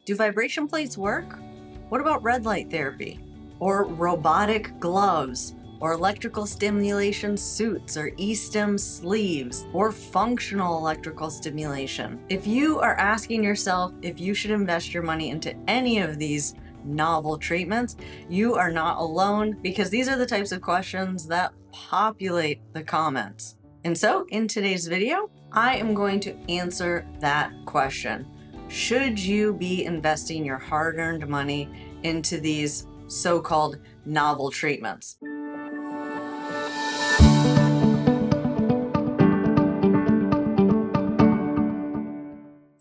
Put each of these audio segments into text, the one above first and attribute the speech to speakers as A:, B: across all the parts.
A: Do vibration plates work? What about red light therapy? Or robotic gloves? Or electrical stimulation suits? Or e-stim sleeves? Or functional electrical stimulation? If you are asking yourself if you should invest your money into any of these novel treatments, you are not alone, because these are the types of questions that populate the comments. And so in today's video, I am going to answer that question. Should you be investing your hard-earned money into these so-called novel treatments? If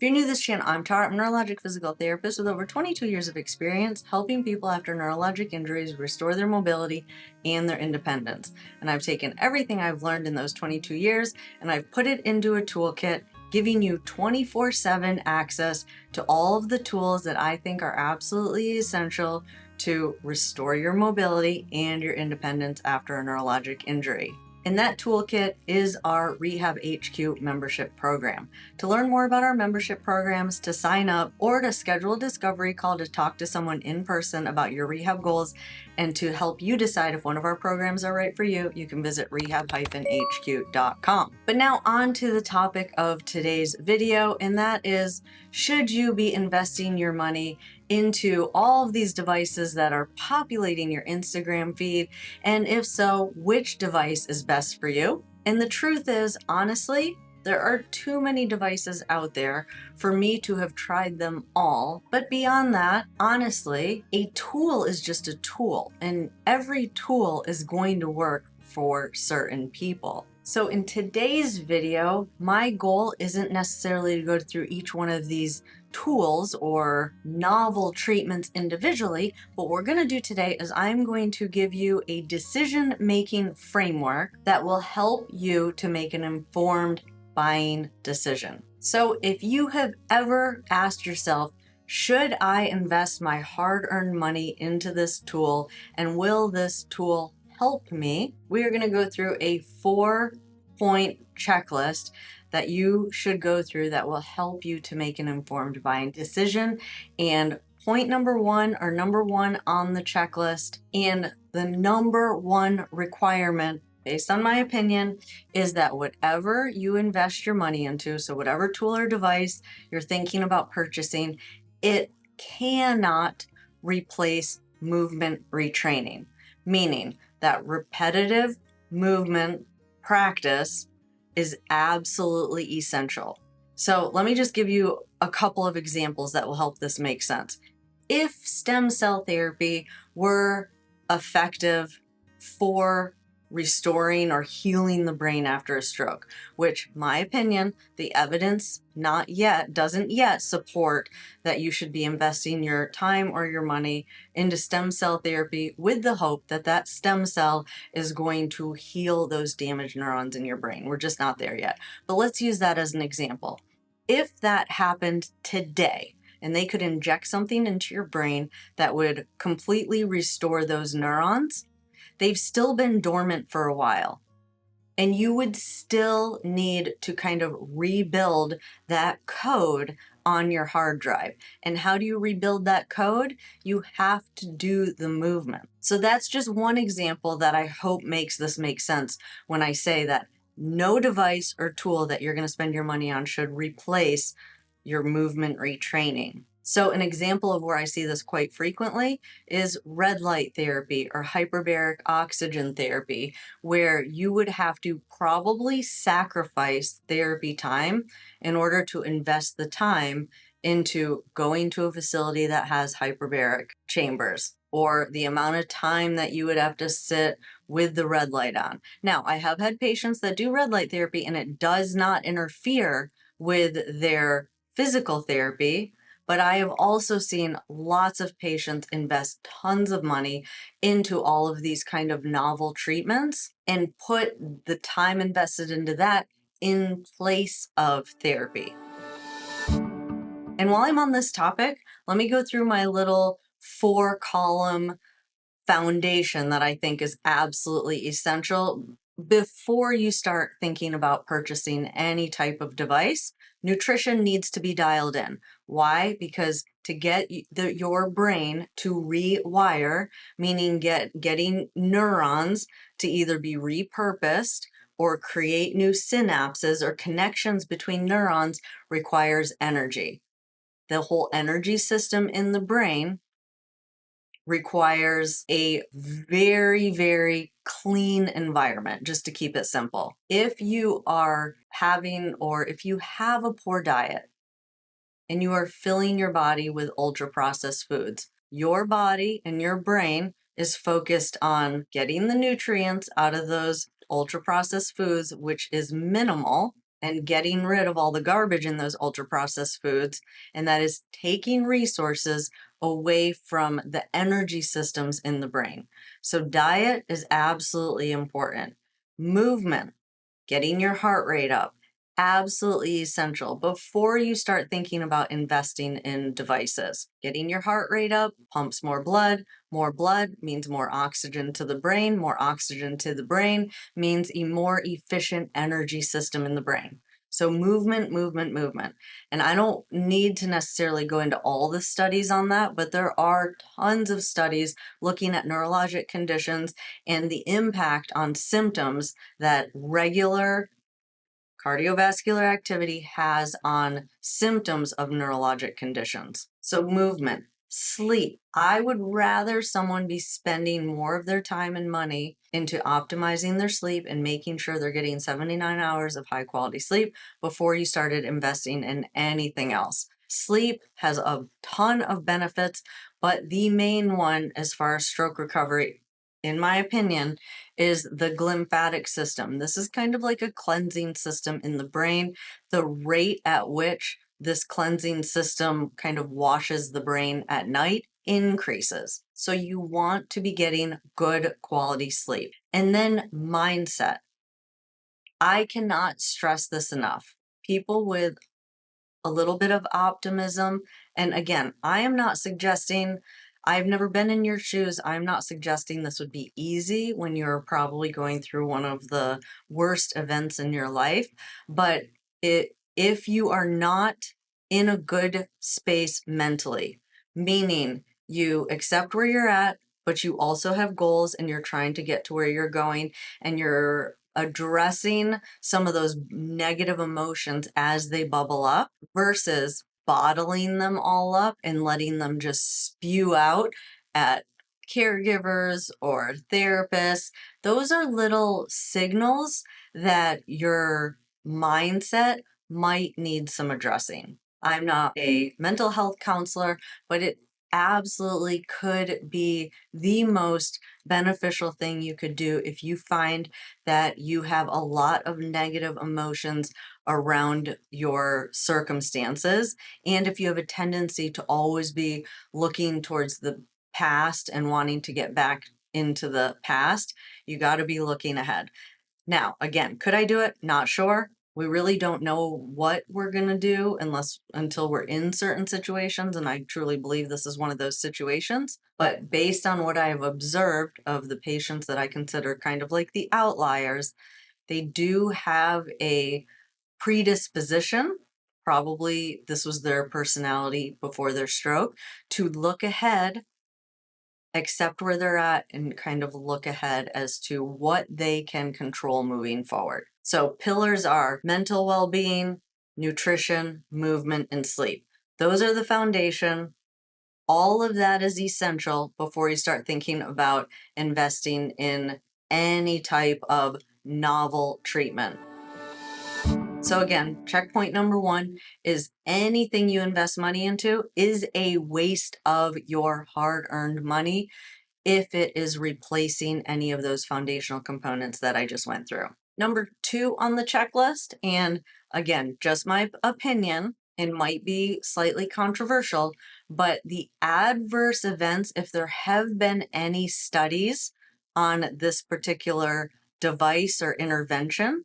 A: you're new to this channel, I'm Tara. I'm a neurologic physical therapist with over 22 years of experience helping people after neurologic injuries restore their mobility and their independence. And I've taken everything I've learned in those 22 years and I've put it into a toolkit, giving you 24/7 access to all of the tools that I think are absolutely essential to restore your mobility and your independence after a neurologic injury. And that toolkit is our Rehab HQ membership program. To learn more about our membership programs, to sign up, or to schedule a discovery call to talk to someone in person about your rehab goals and to help you decide if one of our programs are right for you, you can visit rehab-hq.com. But now on to the topic of today's video, and that is, should you be investing your money into all of these devices that are populating your Instagram feed? And if so, which device is best for you? And the truth is, honestly, there are too many devices out there for me to have tried them all. But beyond that, honestly, a tool is just a tool, and every tool is going to work for certain people. So in today's video, my goal isn't necessarily to go through each one of these tools or novel treatments individually. What we're going to do today is I'm going to give you a decision-making framework that will help you to make an informed buying decision. So if you have ever asked yourself, should I invest my hard-earned money into this tool, and will this tool help me? We are going to go through a 4-point checklist that you should go through that will help you to make an informed buying decision. And point number one, or number one on the checklist, and the number one requirement, based on my opinion, is that whatever you invest your money into, so whatever tool or device you're thinking about purchasing, it cannot replace movement retraining, meaning that repetitive movement practice is absolutely essential. So let me just give you a couple of examples that will help this make sense. If stem cell therapy were effective for restoring or healing the brain after a stroke, which, my opinion, the evidence doesn't yet support that you should be investing your time or your money into stem cell therapy with the hope that that stem cell is going to heal those damaged neurons in your brain. We're just not there yet. But let's use that as an example. If that happened today, and they could inject something into your brain that would completely restore those neurons, they've still been dormant for a while. And you would still need to kind of rebuild that code on your hard drive. And how do you rebuild that code? You have to do the movement. So that's just one example that I hope makes this make sense when I say that no device or tool that you're going to spend your money on should replace your movement retraining. So an example of where I see this quite frequently is red light therapy or hyperbaric oxygen therapy, where you would have to probably sacrifice therapy time in order to invest the time into going to a facility that has hyperbaric chambers, or the amount of time that you would have to sit with the red light on. Now, I have had patients that do red light therapy and it does not interfere with their physical therapy, but I have also seen lots of patients invest tons of money into all of these kind of novel treatments and put the time invested into that in place of therapy. And while I'm on this topic, let me go through my little 4-column foundation that I think is absolutely essential before you start thinking about purchasing any type of device. Nutrition needs to be dialed in. Why? Because to get your brain to rewire, meaning getting neurons to either be repurposed or create new synapses or connections between neurons, requires energy. The whole energy system in the brain requires a very, very clean environment, just to keep it simple. If you are having, or if you have a poor diet and you are filling your body with ultra processed foods, your body and your brain is focused on getting the nutrients out of those ultra processed foods, which is minimal, and getting rid of all the garbage in those ultra processed foods. And that is taking resources away from the energy systems in the brain. So diet is absolutely important. Movement, getting your heart rate up, absolutely essential before you start thinking about investing in devices. Getting your heart rate up pumps more blood. More blood means more oxygen to the brain. More oxygen to the brain means a more efficient energy system in the brain. So movement, movement, movement. And I don't need to necessarily go into all the studies on that, but there are tons of studies looking at neurologic conditions and the impact on symptoms that regular cardiovascular activity has on symptoms of neurologic conditions. So movement, sleep. I would rather someone be spending more of their time and money into optimizing their sleep and making sure they're getting 79 hours of high quality sleep before you started investing in anything else. Sleep has a ton of benefits, but the main one as far as stroke recovery, in my opinion, is the glymphatic system. This is kind of like a cleansing system in the brain. The rate at which this cleansing system kind of washes the brain at night increases. So you want to be getting good quality sleep. And then mindset. I cannot stress this enough. People with a little bit of optimism. And again, I am not suggesting, I've never been in your shoes. I'm not suggesting this would be easy when you're probably going through one of the worst events in your life. But if you are not in a good space mentally, meaning you accept where you're at, but you also have goals and you're trying to get to where you're going, and you're addressing some of those negative emotions as they bubble up versus bottling them all up and letting them just spew out at caregivers or therapists. Those are little signals that your mindset might need some addressing. I'm not a mental health counselor, but it absolutely could be the most beneficial thing you could do if you find that you have a lot of negative emotions around your circumstances. And if you have a tendency to always be looking towards the past and wanting to get back into the past, you got to be looking ahead. Now, again, could I do it? Not sure. We really don't know what we're going to do until we're in certain situations. And I truly believe this is one of those situations. But based on what I have observed of the patients that I consider kind of like the outliers, they do have a predisposition. Probably this was their personality before their stroke, to look ahead, accept where they're at, and kind of look ahead as to what they can control moving forward. So pillars are mental well-being, nutrition, movement, and sleep. Those are the foundation. All of that is essential before you start thinking about investing in any type of novel treatment. So again, checkpoint number one is anything you invest money into is a waste of your hard-earned money if it is replacing any of those foundational components that I just went through. Number two on the checklist, and again, just my opinion and might be slightly controversial, but the adverse events, if there have been any studies on this particular device or intervention,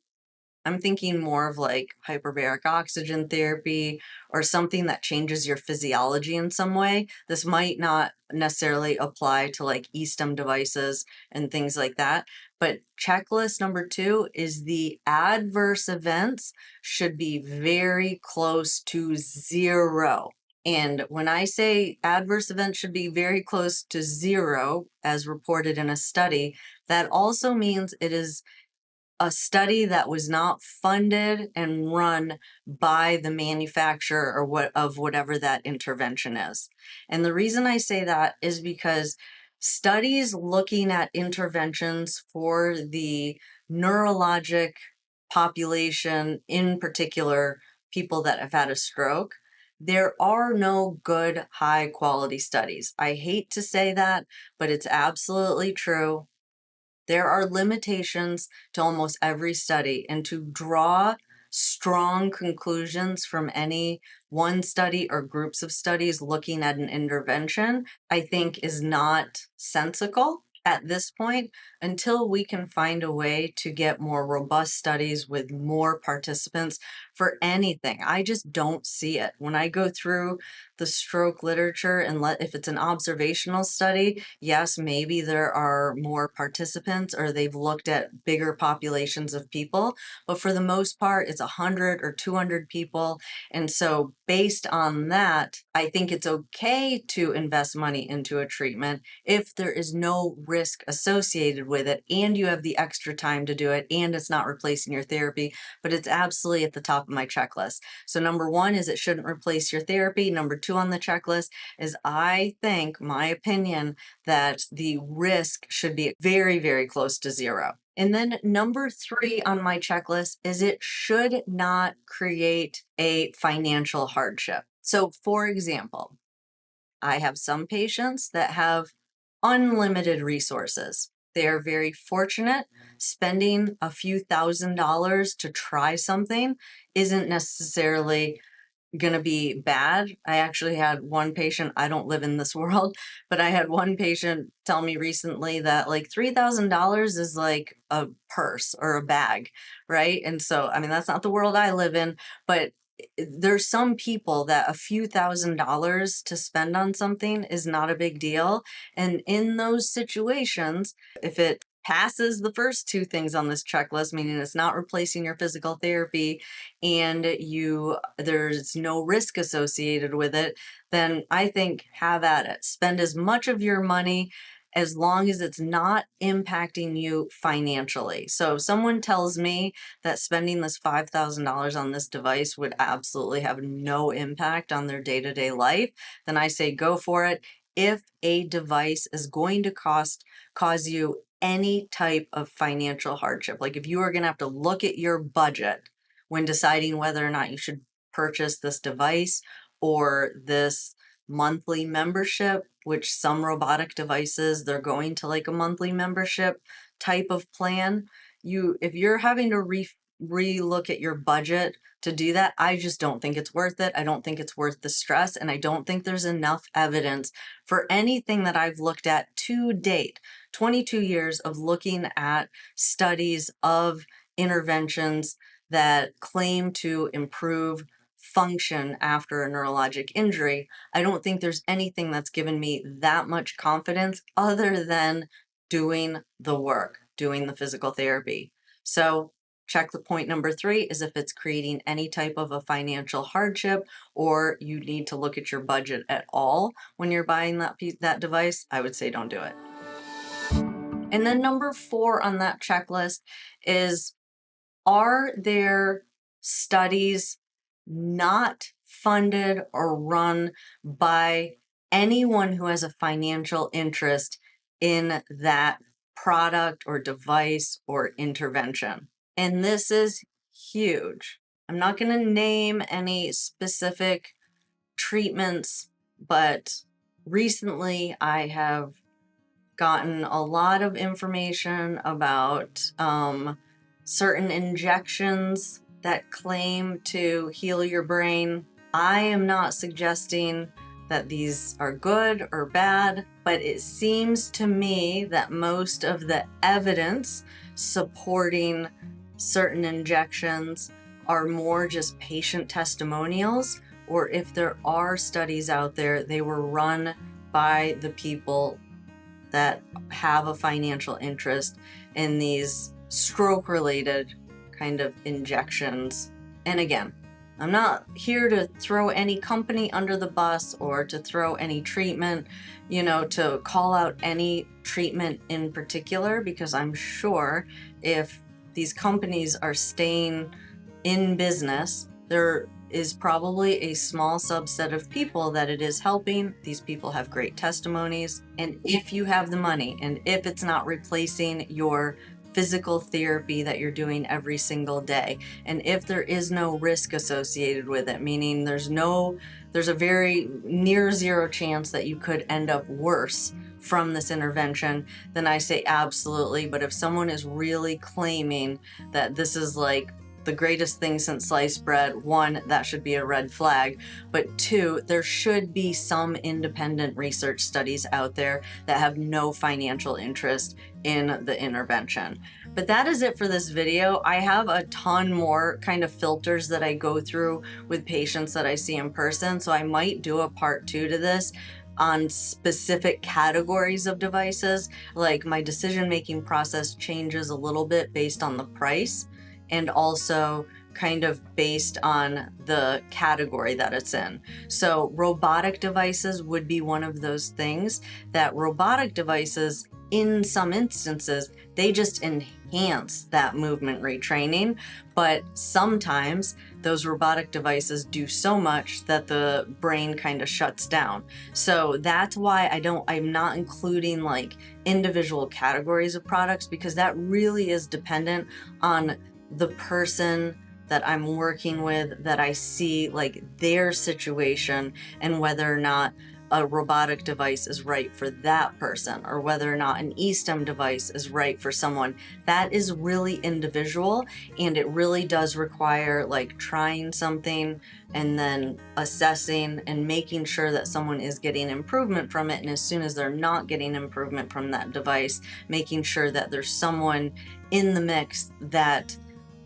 A: I'm thinking more of like hyperbaric oxygen therapy or something that changes your physiology in some way. This might not necessarily apply to like e-stim devices and things like that. But checklist number two is the adverse events should be very close to zero. And when I say adverse events should be very close to zero, as reported in a study, that also means it is a study that was not funded and run by the manufacturer or whatever that intervention is. And the reason I say that is because studies looking at interventions for the neurologic population, in particular people that have had a stroke, there are no good high quality studies. I hate to say that, but it's absolutely true. There are limitations to almost every study, and to draw strong conclusions from any one study or groups of studies looking at an intervention, I think is not sensical at this point until we can find a way to get more robust studies with more participants for anything. I just don't see it. When I go through the stroke literature, and if it's an observational study, yes, maybe there are more participants or they've looked at bigger populations of people, but for the most part, it's 100 or 200 people. And so based on that, I think it's okay to invest money into a treatment if there is no risk associated with it and you have the extra time to do it and it's not replacing your therapy, but it's absolutely at the top of my checklist. So number one is it shouldn't replace your therapy. Number two on the checklist is I think, my opinion, that the risk should be very, very close to zero. And then number three on my checklist is it should not create a financial hardship. So for example, I have some patients that have unlimited resources. They are very fortunate. Spending a few $1,000s to try something isn't necessarily going to be bad. I actually had one patient, I don't live in this world, but I had one patient tell me recently that like $3,000 is like a purse or a bag, right? And so, I mean, that's not the world I live in, but there's some people that a few $1,000s to spend on something is not a big deal. And in those situations, if it passes the first two things on this checklist, meaning it's not replacing your physical therapy and there's no risk associated with it, then I think have at it. Spend as much of your money as long as it's not impacting you financially. So if someone tells me that spending this $5,000 on this device would absolutely have no impact on their day-to-day life, then I say go for it. If a device is going to cause you any type of financial hardship, like if you are going to have to look at your budget when deciding whether or not you should purchase this device or this monthly membership, which some robotic devices, they're going to like a monthly membership type of plan. If you're having to re-look at your budget to do that, I just don't think it's worth it. I don't think it's worth the stress, and I don't think there's enough evidence for anything that I've looked at to date. 22 years of looking at studies of interventions that claim to improve function after a neurologic injury. I don't think there's anything that's given me that much confidence other than doing the work, doing the physical therapy. So check the point number three is if it's creating any type of a financial hardship or you need to look at your budget at all when you're buying that device, I would say don't do it. And then number four on that checklist is, are there studies not funded or run by anyone who has a financial interest in that product or device or intervention? And this is huge. I'm not going to name any specific treatments, but recently I have gotten a lot of information about certain injections that claim to heal your brain. I am not suggesting that these are good or bad, but it seems to me that most of the evidence supporting certain injections are more just patient testimonials, or if there are studies out there, they were run by the people that have a financial interest in these stroke-related kind of injections. And again, I'm not here to throw any company under the bus or to throw any treatment, to call out any treatment in particular, because I'm sure if these companies are staying in business, there is probably a small subset of people that it is helping. These people have great testimonies. And if you have the money, and if it's not replacing your physical therapy that you're doing every single day, and if there is no risk associated with it, meaning there's a very near zero chance that you could end up worse from this intervention, then I say absolutely. But if someone is really claiming that this is like the greatest thing since sliced bread, one, that should be a red flag. But two, there should be some independent research studies out there that have no financial interest in the intervention. But that is it for this video. I have a ton more kind of filters that I go through with patients that I see in person, so I might do a part 2 to this on specific categories of devices. Like, my decision-making process changes a little bit based on the price, and also kind of based on the category that it's in. So robotic devices would be one of those things. That robotic devices, in some instances, they just enhance that movement retraining, but sometimes those robotic devices do so much that the brain kind of shuts down. So that's why I'm not including like individual categories of products, because that really is dependent on the person that I'm working with, that I see like their situation, and whether or not a robotic device is right for that person, or whether or not an e-stim device is right for someone. That is really individual, and it really does require like trying something and then assessing and making sure that someone is getting improvement from it. And as soon as they're not getting improvement from that device, making sure that there's someone in the mix that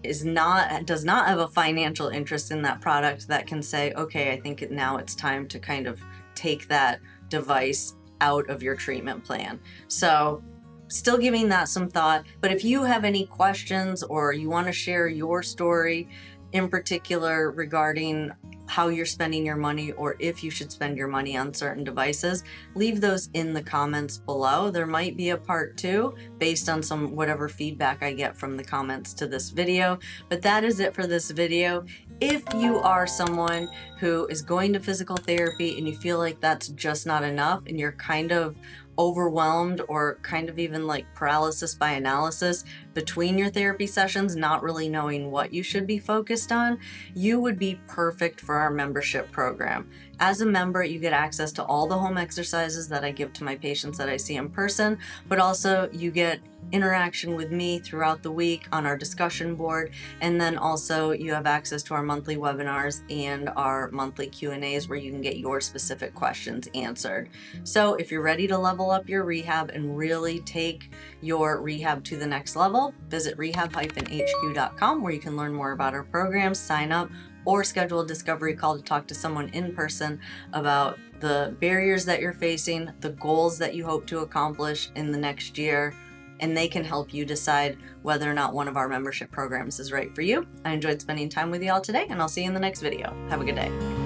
A: does not have a financial interest in that product, that can say, okay, I think now it's time to kind of take that device out of your treatment plan. So still giving that some thought. But if you have any questions, or you want to share your story in particular regarding how you're spending your money, or if you should spend your money on certain devices, leave those in the comments below. There might be a part 2 based on whatever feedback I get from the comments to this video. But that is it for this video. If you are someone who is going to physical therapy and you feel like that's just not enough, and you're kind of overwhelmed, or kind of even like paralysis by analysis between your therapy sessions, not really knowing what you should be focused on, you would be perfect for our membership program. As a member, you get access to all the home exercises that I give to my patients that I see in person, but also you get interaction with me throughout the week on our discussion board. And then also you have access to our monthly webinars and our monthly Q&As, where you can get your specific questions answered. So if you're ready to level up your rehab and really take your rehab to the next level, visit rehab-hq.com, where you can learn more about our programs, sign up, or schedule a discovery call to talk to someone in person about the barriers that you're facing, the goals that you hope to accomplish in the next year, and they can help you decide whether or not one of our membership programs is right for you. I enjoyed spending time with you all today, and I'll see you in the next video. Have a good day.